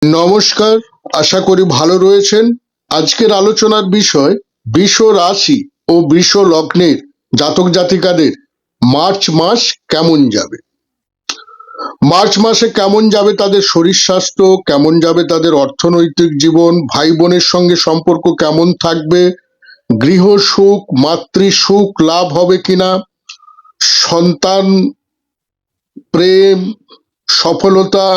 নমস্কার, আশা করি ভালো রয়েছেন। আজকের আলোচনার বিষয় বৃষ রাশি ও বৃষ লগ্নের জাতক জাতিকাদের মার্চ মাস কেমন যাবে। মার্চ মাসে কেমন যাবে তাদের শরীর স্বাস্থ্য, কেমন যাবে তাদের অর্থনৈতিক জীবন, ভাই বোনের সঙ্গে সম্পর্ক কেমন থাকবে, গৃহ সুখ মাতৃ সুখ লাভ হবে কিনা, সন্তান প্রেম সফলতা,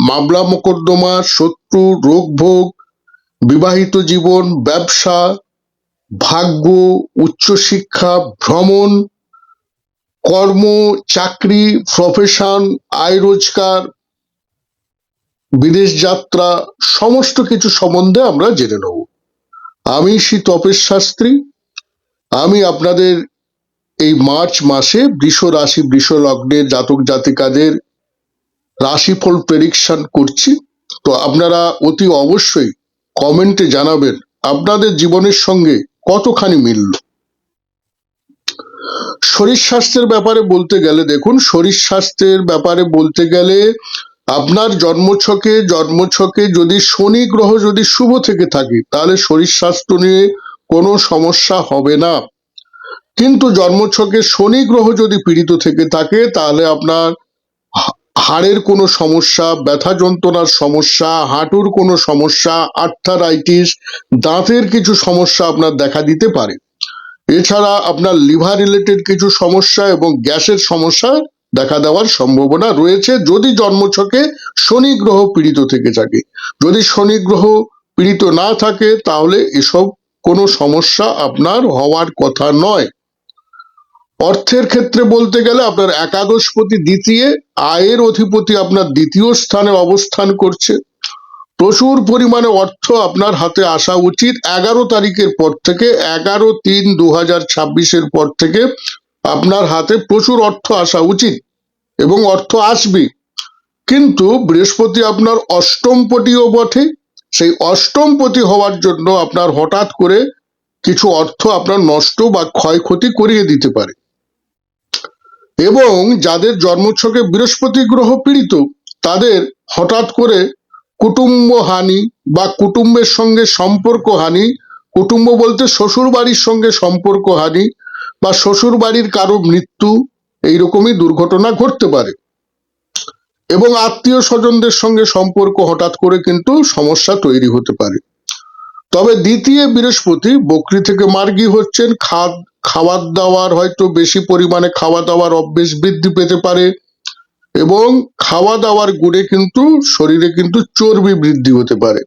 মামলা মোকদ্দমা, শত্রু রোগ ভোগ, বিবাহিত জীবন, ব্যবসা, ভাগ্য, উচ্চশিক্ষা, ভ্রমণ, কর্ম, চাকরি, প্রফেশন, আয় রোজগার, বিদেশ যাত্রা, সমস্ত কিছু সম্বন্ধে আমরা জেনে নেব। আমি শ্রী তপেশ শাস্ত্রী। আমি আপনাদের এই মার্চ মাসে বৃষ রাশি বৃষ লগ্নের জাতক জাতিকাদের রাশিফল প্রেডিকশন করছি। তো আপনারা অতি অবশ্যই কমেন্টে জানাবেন আপনাদের জীবনের সঙ্গে কতখানি মিলল। শরীর স্বাস্থ্যের ব্যাপারে বলতে গেলে দেখুন, শরীর স্বাস্থ্যের ব্যাপারে বলতে গেলে আপনার জন্মছকে যদি শনি গ্রহ যদি শুভ থেকে থাকে তাহলে শরীর স্বাস্থ্য নিয়ে কোনো সমস্যা হবে না। কিন্তু জন্মছকে শনি গ্রহ যদি পীড়িত থেকে থাকে তাহলে আপনার হাড়ের কোনো সমস্যা, ব্যথা যন্ত্রণার সমস্যা, হাঁটুর কোনো সমস্যা, আর্থারাইটিস, দাঁতের কিছু সমস্যা আপনার দেখা দিতে পারে। এছাড়া আপনার লিভার রিলেটেড কিছু সমস্যা এবং গ্যাসের সমস্যা দেখা দেওয়ার সম্ভাবনা রয়েছে যদি জন্মছকে শনি গ্রহ পীড়িত থেকে থাকে। যদি শনি গ্রহ পীড়িত না থাকে তাহলে এসব কোনো সমস্যা আপনার হওয়ার কথা নয়। অর্থের ক্ষেত্রে বলতে গেলে আপনার একাদশপতি দ্বিতীয়, আয়ের অধিপতি আপনার দ্বিতীয় স্থানে অবস্থান করছে। প্রচুর পরিমাণে অর্থ আপনার হাতে আসা উচিত 11 তারিখের পর থেকে। 11-3-2026 পর থেকে আপনার হাতে প্রচুর অর্থ আসা উচিত এবং অর্থ আসবে। কিন্তু বৃহস্পতি আপনার অষ্টমপতিও বটে। সেই অষ্টমপতি হওয়ার জন্য আপনার হঠাৎ করে কিছু অর্থ আপনার নষ্ট বা ক্ষয়ক্ষতি করিয়ে দিতে পারে। এবং যাদের জন্মছকে বৃহস্পতি গ্রহ পীড়িত তাদের হঠাৎ করে কুটুম্ব হানি বা কুটুম্বের সঙ্গে সম্পর্ক হানি, কুটুম্ব বলতে শ্বশুর বাড়ির সঙ্গে সম্পর্ক হানি বা শ্বশুর বাড়ির কারো মৃত্যু, এইরকমই দুর্ঘটনা ঘটতে পারে। এবং আত্মীয় স্বজনদের সঙ্গে সম্পর্ক হঠাৎ করে কিন্তু সমস্যা তৈরি হতে পারে। তবে দ্বিতীয় বৃহস্পতি বকরি থেকে মার্গী হচ্ছেন। খাবার দাবার হয়তো বেশি পরিমাণে খাওয়া দাওয়ার অভ্যেস বৃদ্ধি পেতে পারে এবং খাওয়া দাওয়ার গুণে কিন্তু শরীরে কিন্তু চর্বি বৃদ্ধি হতে পারে।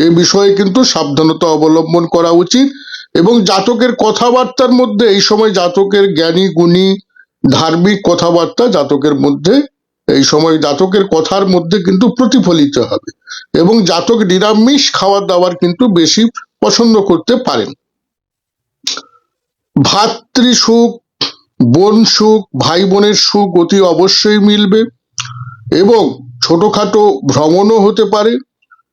এই বিষয়ে কিন্তু সাবধানতা অবলম্বন করা উচিত। এবং জাতকের কথাবার্তার মধ্যে এই সময় জাতকের জ্ঞানী গুণী ধার্মিক কথাবার্তা জাতকের মধ্যে এই সময় জাতকের কথার মধ্যে কিন্তু প্রতিফলিত হবে এবং জাতক নিরামিষ খাওয়া দাওয়ার কিন্তু বেশি পছন্দ করতে পারেন। ভাতৃ সুখ, বোন সুখ, ভাই বোনের সুখ অতি অবশ্যই মিলবে এবং ছোটখাটো ভ্রমণও হতে পারে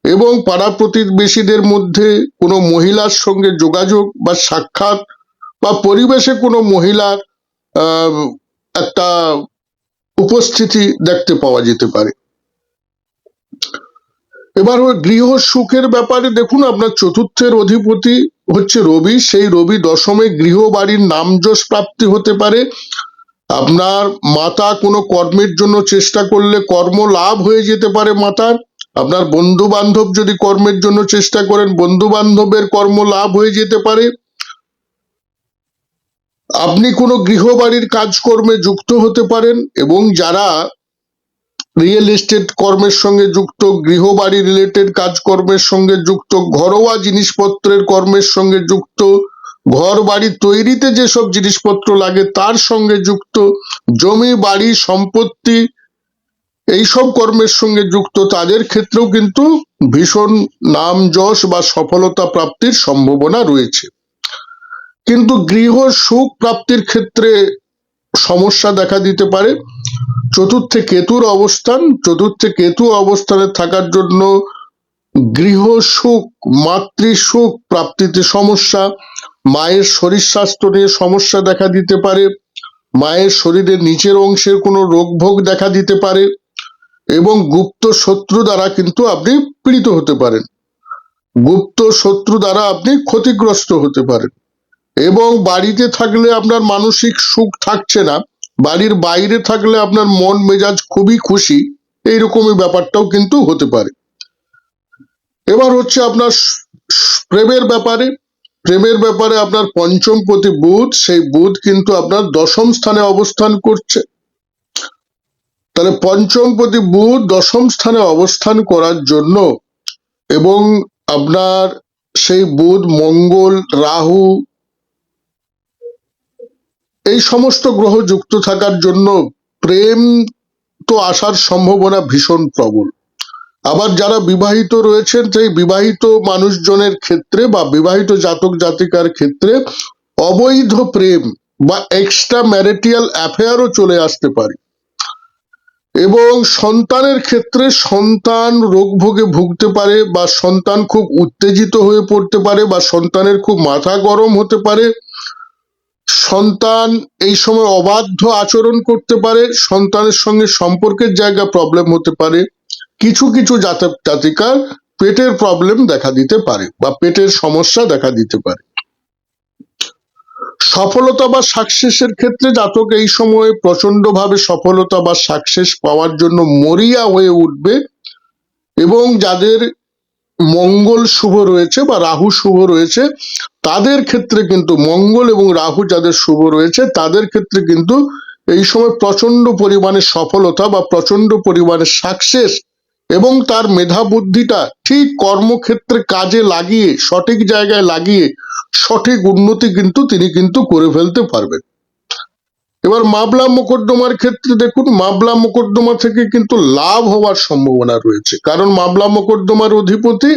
এবং পাড়া প্রতিবেশীদের মধ্যে কোনো মহিলার সঙ্গে যোগাযোগ বা সাক্ষাৎ বা পরিবেশে কোনো মহিলার একটা উপস্থিতি দেখতে পাওয়া যেতে পারে। এবার গৃহ সুখের ব্যাপারে দেখুন, আপনার চতুর্থের অধিপতি হচ্ছে রবি। সেই রবি দশমে গৃহ বাড়ির নামযশ প্রাপ্তি হতে পারে। আপনার মাতা কোনো কর্মের জন্য চেষ্টা করলে কর্ম লাভ হয়ে যেতে পারে মাতার। আপনার বন্ধু বান্ধব যদি কর্মের জন্য চেষ্টা করেন বন্ধু বান্ধবের কর্ম লাভ হয়ে যেতে পারে। আপনি কোনো গৃহবাড়ির কাজকর্মে যুক্ত হতে পারেন এবং যারা রিয়েল এস্টেট কর্মের সঙ্গে যুক্ত, গৃহবাড়ি রিলেটেড কাজকর্মের সঙ্গে যুক্ত, ঘরোয়া জিনিসপত্রের কর্মের সঙ্গে যুক্ত, ঘর বাড়ি তৈরিতে যেসব জিনিসপত্র লাগে তার সঙ্গে যুক্ত, জমি বাড়ি সম্পত্তি এইসব কর্মের সঙ্গে যুক্ত, তাদের ক্ষেত্রেও কিন্তু ভীষণ নাম যশ বা সফলতা প্রাপ্তির সম্ভাবনা রয়েছে। কিন্তু গৃহ সুখ প্রাপ্তির ক্ষেত্রে সমস্যা দেখা দিতে পারে। চতুর্থে কেতু অবস্থানে থাকার জন্য গৃহ সুখ মাতৃ সুখ প্রাপ্তিতে সমস্যা, মায়ের শরীর স্বাস্থ্য নিয়ে সমস্যা দেখা দিতে পারে, মায়ের শরীরের নিচের অংশের কোনো রোগ ভোগ দেখা দিতে পারে এবং গুপ্ত শত্রু দ্বারা কিন্তু আপনি পীড়িত হতে পারেন, গুপ্ত শত্রু দ্বারা আপনি ক্ষতিগ্রস্ত হতে পারেন। এবং বাড়িতে থাকলে আপনার মানসিক সুখ থাকছে না, বাড়ির বাইরে থাকলে আপনার মন মেজাজ খুবই খুশি, এইরকমই ব্যাপারটাও কিন্তু হতে পারে। এবার হচ্ছে আপনার প্রেমের ব্যাপারে। প্রেমের ব্যাপারে আপনার পঞ্চমপতি বুধ, সেই বুধ কিন্তু আপনার দশম স্থানে অবস্থান করছে। তাহলে পঞ্চমপতি বুধ দশম স্থানে অবস্থান করার জন্য এবং আপনার সেই বুধ, মঙ্গল, রাহু এই সমস্ত গ্রহ যুক্ত থাকার জন্য প্রেম তো আসার সম্ভাবনা ভীষণ প্রবল। আবার যারা বিবাহিত রয়েছেন, সেই বিবাহিত মানুষজনের ক্ষেত্রে বা বিবাহিত জাতক জাতিকার ক্ষেত্রে অবৈধ প্রেম বা এক্সট্রা ম্যারিটাল অ্যাফেয়ারও চলে আসতে পারে। এবং সন্তানের ক্ষেত্রে সন্তান রোগভোগে ভুগতে পারে, বা সন্তান খুব উত্তেজিত হয়ে পড়তে পারে, বা সন্তানের খুব মাথা গরম হতে পারে, সন্তান এই সময় অবাধ্য আচরণ করতে পারে, সন্তানের সঙ্গে সম্পর্কের জায়গা প্রবলেম হতে পারে, কিছু কিছু জাতক জাতিকার পেটের প্রবলেম দেখা দিতে পারে বা পেটের সমস্যা দেখা দিতে পারে। সফলতা বা সাকসেসের ক্ষেত্রে জাতক এই সময়ে প্রচন্ডভাবে সফলতা বা সাকসেস পাওয়ার জন্য মরিয়া হয়ে উঠবে। এবং যাদের মঙ্গল শুভ রয়েছে বা রাহু শুভ রয়েছে, তাদের ক্ষেত্রে কিন্তু মঙ্গল এবং রাহু যাদের শুভ রয়েছে তাদের ক্ষেত্রে কিন্তু এই সময় প্রচন্ড পরিমাণে সফলতা বা প্রচন্ড পরিমাণে সাকসেস, এবং তার মেধা বুদ্ধিটা ঠিক কর্মক্ষেত্রে কাজে লাগিয়ে, সঠিক জায়গায় লাগিয়ে সঠিক উন্নতি কিন্তু তিনি কিন্তু করে ফেলতে পারবেন। এবার মামলা মোকদ্দমার ক্ষেত্রে দেখুন, মামলা মোকদ্দমা থেকে কিন্তু লাভ হওয়ার সম্ভাবনা রয়েছে, কারণ মামলা মোকদ্দমার অধিপতি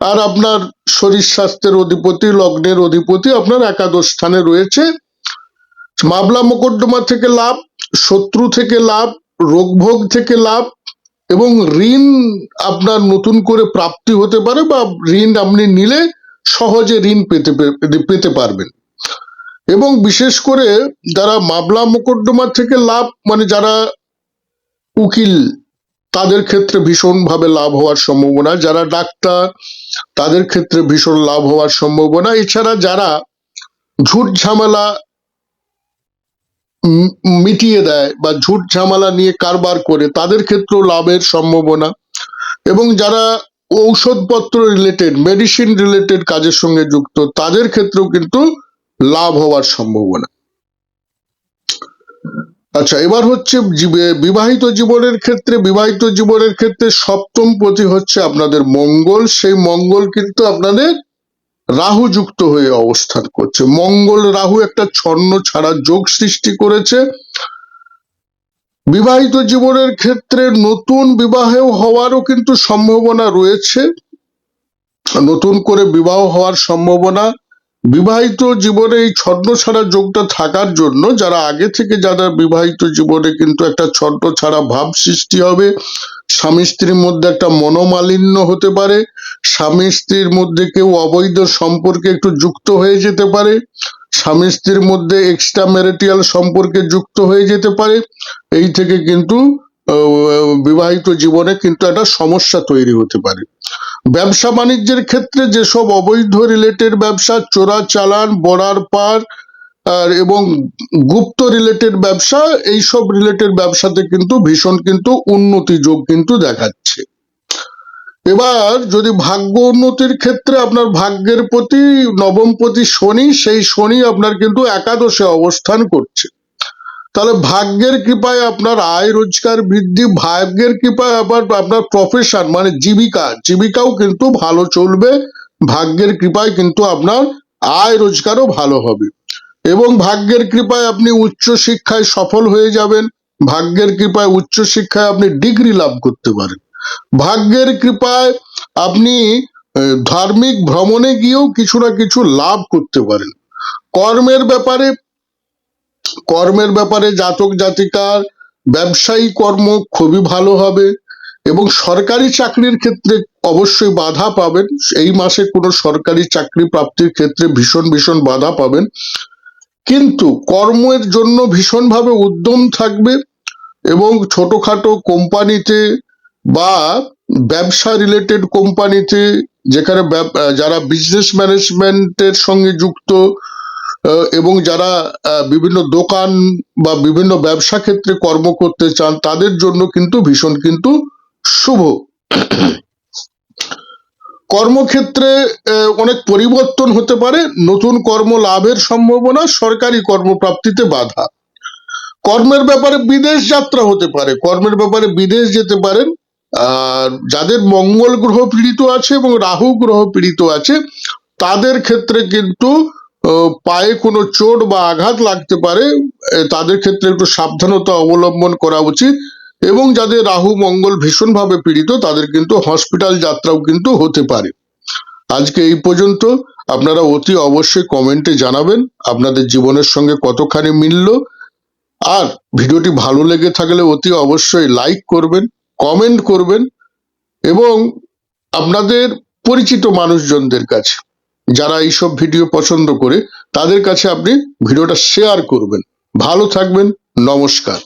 আর আপনার শরীর স্বাস্থ্যের অধিপতি, লগ্নের অধিপতি আপনার একাদশ স্থানে রয়েছে। মামলা মোকদ্দমা থেকে লাভ, শত্রু থেকে লাভ, রোগভোগ থেকে লাভ, এবং ঋণ আপনার নতুন করে প্রাপ্তি হতে পারে, বা ঋণ আপনি নিলে সহজে ঋণ পেতে পারবেন। এবং বিশেষ করে যারা মামলা মোকদ্দমা থেকে লাভ, মানে যারা উকিল, তাদের ক্ষেত্রে ভীষণভাবে লাভ হওয়ার সম্ভাবনা, যারা ডাক্তার তাদের ক্ষেত্রে ভীষণ লাভ হওয়ার সম্ভাবনা। এছাড়া যারা ঝুট ঝামেলা মিটিয়ে দেয় বা ঝুট ঝামেলা নিয়ে কারবার করে, তাদের ক্ষেত্রেও লাভের সম্ভাবনা। এবং যারা ঔষধপত্র রিলেটেড, মেডিসিন রিলেটেড কাজের সঙ্গে যুক্ত, তাদের ক্ষেত্রেও কিন্তু লাভ হওয়ার সম্ভাবনা। আচ্ছা, এবার হচ্ছে বিবাহিত জীবনের ক্ষেত্রে। বিবাহিত জীবনের ক্ষেত্রে সপ্তম পতি হচ্ছে আপনাদের মঙ্গল, সেই মঙ্গল কিন্তু আপনাদের রাহু যুক্ত হয়ে অবস্থান করছে। মঙ্গল রাহু একটা ছন্ন ছাড়া যোগ সৃষ্টি করেছে। বিবাহিত জীবনের ক্ষেত্রে নতুন বিবাহ হওয়ারও কিন্তু সম্ভাবনা রয়েছে, নতুন করে বিবাহ হওয়ার সম্ভাবনা। বিবাহিত জীবনে এই ছন্ন ছাড়া যোগটা থাকার জন্য যারা আগে থেকে, যারা বিবাহিত জীবনে কিন্তু একটা ছন্ন ছাড়া ভাব সৃষ্টি হবে, স্বামী স্ত্রীর মধ্যে একটা মনোমালিন্য হতে পারে, স্বামী স্ত্রীর মধ্যে কেউ অবৈধ সম্পর্কে একটু যুক্ত হয়ে যেতে পারে, স্বামী স্ত্রীর মধ্যে এক্সট্রা ম্যারিটাল সম্পর্কে যুক্ত হয়ে যেতে পারে। এই থেকে কিন্তু বিবাহিত জীবনে কিন্তু একটা সমস্যা তৈরি হতে পারে। ব্যবসা বাণিজ্যের ক্ষেত্রে যেসব অবৈধ রিলেটেড ব্যবসা, চোরা চালান, বর্ডার পার আর এবং গুপ্ত রিলেটেড ব্যবসা, এইসব রিলেটেড ব্যবসাতে কিন্তু ভীষণ কিন্তু উন্নতি যোগ কিন্তু দেখাচ্ছে। এবার যদি ভাগ্য উন্নতির ক্ষেত্রে আপনার ভাগ্যের প্রতি নবমপতি শনি, সেই শনি আপনার কিন্তু একাদশে অবস্থান করছে। তাহলে ভাগ্যের কৃপায় আপনার আয় রোজগার বৃদ্ধি, ভাগ্যের কৃপায় আবার আপনার প্রফেশন মানে জীবিকাও কিন্তু ভালো চলবে। ভাগ্যের কৃপায় কিন্তু আপনার আয় রোজগারও ভালো হবে, এবং ভাগ্যের কৃপায় আপনি উচ্চ শিক্ষায় সফল হয়ে যাবেন। ভাগ্যের কৃপায় উচ্চ শিক্ষায় আপনি ডিগ্রি লাভ করতে পারেন। ভাগ্যের কৃপায় আপনি ধার্মিক ভ্রমণে গিয়েও কিছু না কিছু লাভ করতে পারেন। কর্মের ব্যাপারে জাতক জাতিকার ব্যবসায়ী কর্ম খুবই ভালো হবে, এবং সরকারি চাকরির ক্ষেত্রে অবশ্যই বাধা পাবেন। এই মাসে কোনো সরকারি চাকরি প্রাপ্তির ক্ষেত্রে ভীষণ বাধা পাবেন, কিন্তু কর্মের জন্য ভীষণভাবে উদ্যম থাকবে। এবং ছোটখাটো কোম্পানিতে বা ব্যবসা রিলেটেড কোম্পানিতে, যেখানে যারা বিজনেস ম্যানেজমেন্টের সঙ্গে যুক্ত এবং যারা বিভিন্ন দোকান বা বিভিন্ন ব্যবসা ক্ষেত্রে কর্ম করতে চান, তাদের জন্য কিন্তু ভীষণ কিন্তু শুভ। কর্মক্ষেত্রে অনেক পরিবর্তন হতে পারে, নতুন কর্ম লাভের সম্ভাবনা, সরকারি কর্মপ্রাপ্তিতে বাধা। কর্মের ব্যাপারে বিদেশ যাত্রা হতে পারে, কর্মের ব্যাপারে বিদেশ যেতে পারেন। আর যাদের মঙ্গল গ্রহ পীড়িত আছে এবং রাহু গ্রহ পীড়িত আছে, তাদের ক্ষেত্রে কিন্তু পায়ে কোনো চোট বা আঘাত লাগতে পারে, তাদের ক্ষেত্রে একটু সাবধানতা অবলম্বন করা উচিত। এবং যাদের রাহু মঙ্গল ভীষণভাবে পীড়িত, তাদের কিন্তু হসপিটাল যাত্রাও কিন্তু হতে পারে। আজকে এই পর্যন্ত। আপনারা অতি অবশ্যই কমেন্টে জানাবেন আপনাদের জীবনের সঙ্গে কতখানি মিলল। আর ভিডিওটি ভালো লেগে থাকলে অতি অবশ্যই লাইক করবেন, কমেন্ট করবেন এবং আপনাদের পরিচিত মানুষজনদের কাছে, যারা এইসব ভিডিও পছন্দ করে, তাদের কাছে আপনি ভিডিওটা শেয়ার করবেন। ভালো থাকবেন, নমস্কার।